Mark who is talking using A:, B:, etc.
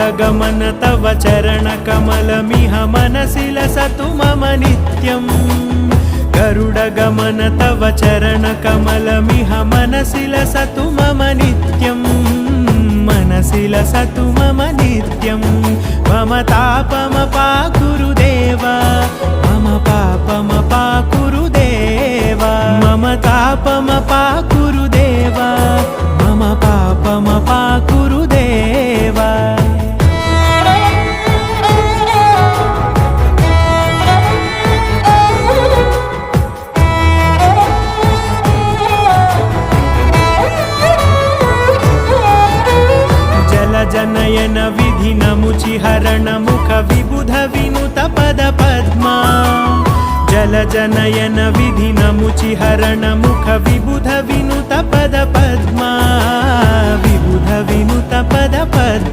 A: गरुडगमन तव चरणकमलमिह मनसि लसतु मम नित्यम् गरुडगमन तव चरणकमलमिह मनसि लसतु मम नित्यम् मनसि लसतु मम नित्यम् मम तापमपाकुरुदेव मम पापमपाकुरुदेव मम तापमपाकुरुदेव मम पापमपाकुरुदेव जनयन विधिनमुचिहरण मुख विबुध विनुत पद पद्मा जलजनयन विधिनमुचिहरण मुख विबुध विनुत पद पद्मा विबुध विनुत पद पद्मा